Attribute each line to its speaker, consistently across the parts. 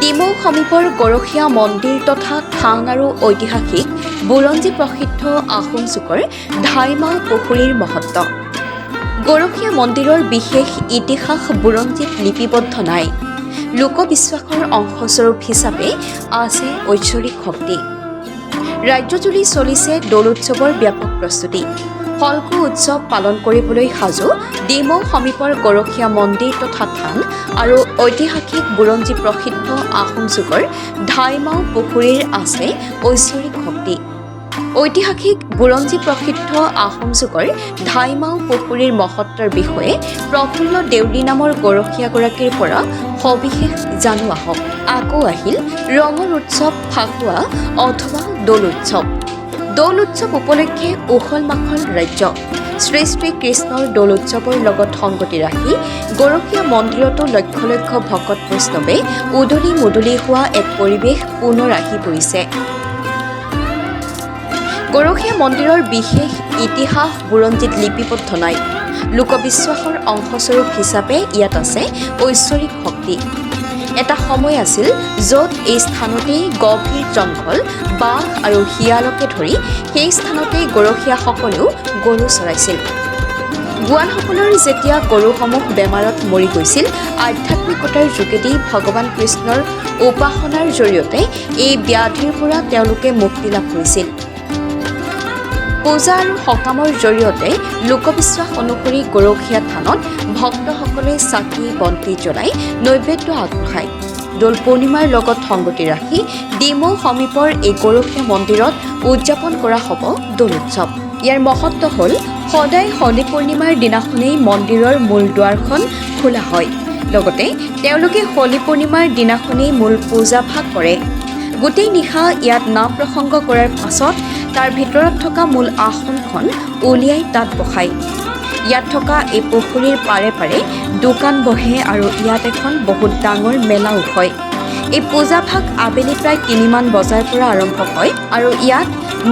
Speaker 1: ডিমৌ সমীপৰ গৰখীয়া মন্দিৰ তথা থান আৰু ঐতিহাসিক বুৰঞ্জী প্ৰসিদ্ধ আহোম যুগৰ ধাইমাও পুখুৰীৰ মহত্ব। গৰখীয়া মন্দিৰৰ বিশেষ ইতিহাস বুৰঞ্জীত লিপিবদ্ধ নাই। লোকবিশ্বাসৰ অংশস্বৰূপ হিচাপে আছে ঐশ্বৰিক শক্তি। ৰাজ্যজুৰি চলিছে দৌল উৎসৱৰ ব্যাপক প্ৰস্তুতি। ফল্গু উৎসৱ পালন কৰিবলৈ সাজু ডিমৌ সমীপৰ গৰখীয়া মন্দিৰ তথা থান আৰু ঐতিহাসিক বুৰঞ্জী প্ৰসিদ্ধ আহোম যুগৰ ধাইমাও পুখুৰীৰ আছে ঐশ্বৰিক শক্তি। ঐতিহাসিক বুৰঞ্জী প্ৰসিদ্ধ আহোম যুগৰ ধাইমাও পুখুৰীৰ মহত্বৰ বিষয়ে প্ৰফুল্ল দেউৰী নামৰ গৰখীয়াগৰাকীৰ পৰা সবিশেষ জানো আহক। আকৌ আহিল ৰঙৰ উৎসৱ ফাকুৱা অথবা দৌল উৎসৱ। দৌল উৎসৱ উপলক্ষে উখল মাখল ৰাজ্য। শ্ৰী শ্ৰী কৃষ্ণৰ দৌল উৎসৱৰ লগত সংগতি ৰাখি গৰখীয়া মন্দিৰতো লক্ষ লক্ষ ভকত বৈষ্ণৱে উদলি মুদলি হোৱা এক পৰিৱেশ পুনৰ আহি পৰিছে। গৰখীয়া মন্দিৰৰ বিশেষ ইতিহাস বুৰঞ্জীত লিপিবদ্ধ নাই। লোকবিশ্বাসৰ অংশস্বৰূপ হিচাপে ইয়াত আছে ঐশ্বৰিক শক্তি। এটা সময় আছিল য'ত এই স্থানতেই গভীৰ জংঘল, বাঘ আৰু শিয়ালকে ধৰি সেই স্থানতেই গৰখীয়াসকলেও গৰু চৰাইছিল। গোৱালসকলৰ যেতিয়া গৰুসমূহ বেমাৰত মৰি গৈছিল, আধ্যাত্মিকতাৰ যোগেদি ভগৱান কৃষ্ণৰ উপাসনাৰ জৰিয়তে এই ব্যাধিৰ পৰা তেওঁলোকে মুক্তি লাভ কৰিছিল। পূজা আৰু সকামৰ জৰিয়তে লোকবিশ্বাস অনুসৰি গৰখীয়া থানত ভক্তসকলে চাকি বন্তি জ্বলাই নৈবেদ্য আগবঢ়ায়। দৌল পূৰ্ণিমাৰ লগত সংগতি ৰাখি ডিমৌ সমীপৰ এই গৰখীয়া মন্দিৰত উদযাপন কৰা হ'ব দৌল উৎসৱ। ইয়াৰ মহত্ব হ'ল সদায় শনি পূৰ্ণিমাৰ দিনাখনেই মন্দিৰৰ মূল দুৱাৰখন খোলা হয়। লগতে তেওঁলোকে হোলী পূৰ্ণিমাৰ দিনাখনেই মূল পূজা ভাগ কৰে। গোটেই নিশা ইয়াত নাম প্ৰসংগ কৰাৰ পাছত তাৰ ভিতৰত থকা মূল আসনখন উলিয়াই তাত বহায়। ইয়াত থকা এই পুখুৰীৰ পাৰে পাৰে দোকান বহে আৰু ইয়াত এখন বহুত ডাঙৰ মেলাও হয়। এই পূজাভাগ আবেলি প্ৰায় 3মান বজাৰ পৰা আৰম্ভ হয় আৰু ইয়াত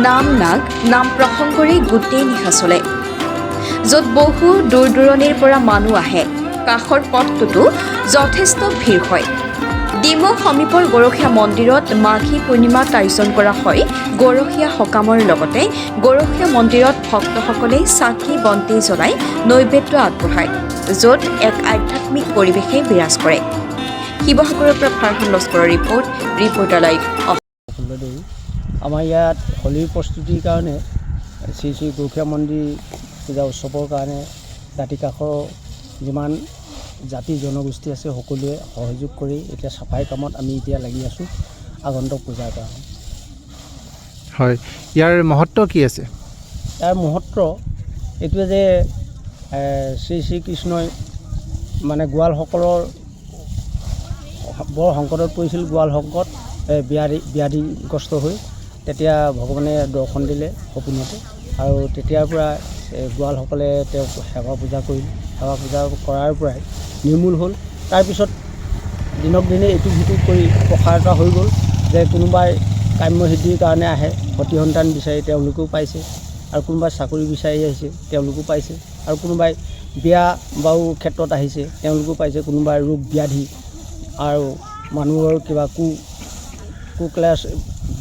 Speaker 1: নাম নাগ নাম প্ৰসংগৰে গোটেই নিশা চলে। য'ত বহু দূৰ দূৰণিৰ পৰা মানুহ আহে। কাষৰ পথটোতো যথেষ্ট ভিৰ হয়। ডিমৌ সমীপৰ গৰখীয়া মন্দিৰত মাঘী পূৰ্ণিমাত আয়োজন কৰা হয় গৰখীয়া সকামৰ লগতে গৰখীয়া মন্দিৰত ভক্তসকলে চাকি বন্তি জ্বলাই নৈবেদ্য আগবঢ়ায়, য'ত এক আধ্যাত্মিক পৰিৱেশে বিৰাজ কৰে। শিৱসাগৰৰ পৰা ফাৰহান লস্কৰৰ ৰিপৰ্টাৰ লাইভ।
Speaker 2: আমাৰ ইয়াত হোলীৰ প্ৰস্তুতিৰ কাৰণে শ্ৰী শ্ৰী গৰখীয়া মন্দিৰ পূজা উৎসৱৰ কাৰণে দাঁতি কাষৰ যিমান জাতি জনগোষ্ঠী আছে সকলোৱে সহযোগ কৰি এতিয়া চাফাই কামত আমি এতিয়া লাগি আছোঁ আগন্তুক পূজাৰ কাৰণে।
Speaker 3: হয়, ইয়াৰ মহত্ব কি আছে?
Speaker 2: ইয়াৰ মহত্ব এইটোৱে যে শ্ৰী শ্ৰীকৃষ্ণই মানে গোৱালসকলৰ বৰ সংকটত পৰিছিল। গোৱালসকল ব্যাধিগ্ৰস্ত হৈ তেতিয়া ভগৱানে দৰ্শন দিলে সপোনতে আৰু তেতিয়াৰ পৰা গোৱালসকলে তেওঁক সেৱা পূজা কৰিলে। সেৱা পূজা কৰাৰ পৰাই নিৰ্মূল হ'ল। তাৰপিছত দিনক দিনে এইটো ভিতৰত কৰি প্ৰসাৰতা হৈ গ'ল যে কোনোবাই কাম্যসিদ্ধিৰ কাৰণে আহে, সতি সন্তান বিচাৰি তেওঁলোকেও পাইছে, আৰু কোনোবাই চাকৰি বিচাৰি আহিছে তেওঁলোকেও পাইছে, আৰু কোনোবাই বিয়া বাৰু ক্ষেত্ৰত আহিছে তেওঁলোকেও পাইছে, কোনোবাই ৰোগ ব্যাধি আৰু মানুহৰ কিবা কুক্লেশ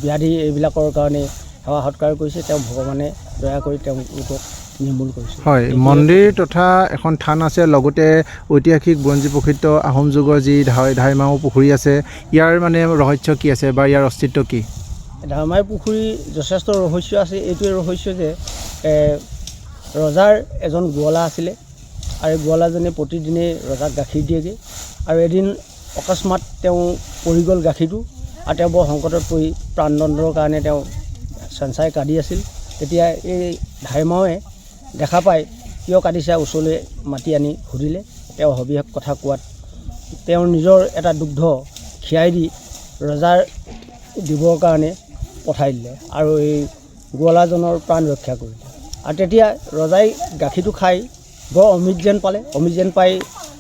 Speaker 2: ব্যাধি এইবিলাকৰ কাৰণে সেৱা সৎকাৰ কৰিছে। তেওঁ ভগৱানে দয়া কৰি তেওঁলোকক নিৰ্মূল কৰিছে।
Speaker 3: হয়, মন্দিৰ তথা এখন থান আছে, লগতে ঐতিহাসিক বুৰঞ্জী প্ৰসিদ্ধ আহোম যুগৰ যি ধাইমাও পুখুৰী আছে। ইয়াৰ মানে ৰহস্য কি আছে বা ইয়াৰ অস্তিত্ব কি?
Speaker 2: ধাইমাও পুখুৰী যথেষ্ট ৰহস্য আছে। এইটোৱে ৰহস্য যে ৰজাৰ এজন গোৱালা আছিলে আৰু গোৱালাজনে প্ৰতিদিনে ৰজাক গাখীৰ দিয়েগৈ, আৰু এদিন অকস্মাত তেওঁ পৰি গ'ল গাখীৰটো, আৰু তেওঁ বৰ সংকটত পৰি প্ৰাণদণ্ডৰ কাৰণে তেওঁ চেঞ্চাই কান্দি আছিল। তেতিয়া এই ধাইমাওৱে দেখা পাই কিয় কান্দিছে ওচৰলৈ মাতি আনি সুধিলে। তেওঁ সবিশেষ কথা কোৱাত তেওঁৰ নিজৰ এটা দুগ্ধ খীৰাই দি ৰজাৰ দিবৰ কাৰণে পঠাই দিলে আৰু এই গোৱালাজনৰ প্ৰাণ ৰক্ষা কৰিলে। আৰু তেতিয়া ৰজাই গাখীৰটো খাই বৰ অমৃত যেন পালে। অমৃত যেন পাই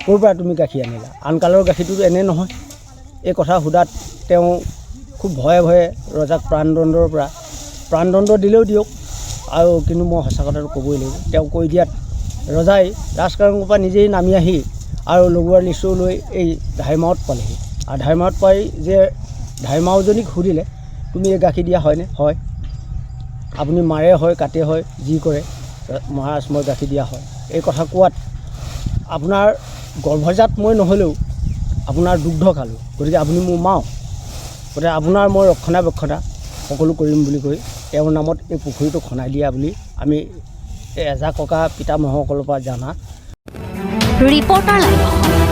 Speaker 2: ক'ৰ পৰা তুমি গাখীৰ আনিলা? আনকালৰ গাখীৰটোতো এনে নহয়। এই কথা সোধাত তেওঁ খুব ভয়ে ভয়ে ৰজাক প্ৰাণদণ্ড দিলেও দিয়ক, আৰু কিন্তু মই সঁচা কথাটো ক'বই লাগিব। তেওঁ কৈ দিয়াত ৰজাই ৰাজকাৰেঙৰ পৰা নিজেই নামি আহি আৰু লগোৱাৰ নিশ্চয় লৈ এই ধাইমাওত পালেহি আৰু ধাইমাওত পাই যে ধাইমাওজনীক সুধিলে তুমি এই গাখীৰ দিয়া হয়নে? হয়। আপুনি মাৰে হয়, কাটে হয়, যি কৰে, মহাৰাজ মই গাখীৰ দিয়া হয়। এই কথা কোৱাত আপোনাৰ গৰ্ভজাত মই নহ'লেও আপোনাৰ দুগ্ধ খালোঁ, গতিকে আপুনি মোৰ মাও, গতিকে আপোনাৰ মই ৰক্ষণাবেক্ষণা সকলো কৰিম বুলি কৈ তেওঁৰ নামত এই পুখুৰীটো খন্দাই দিয়া বুলি আমি এই এজা ককা পিতামহসকলৰ পৰা জানা।
Speaker 4: Reporter live.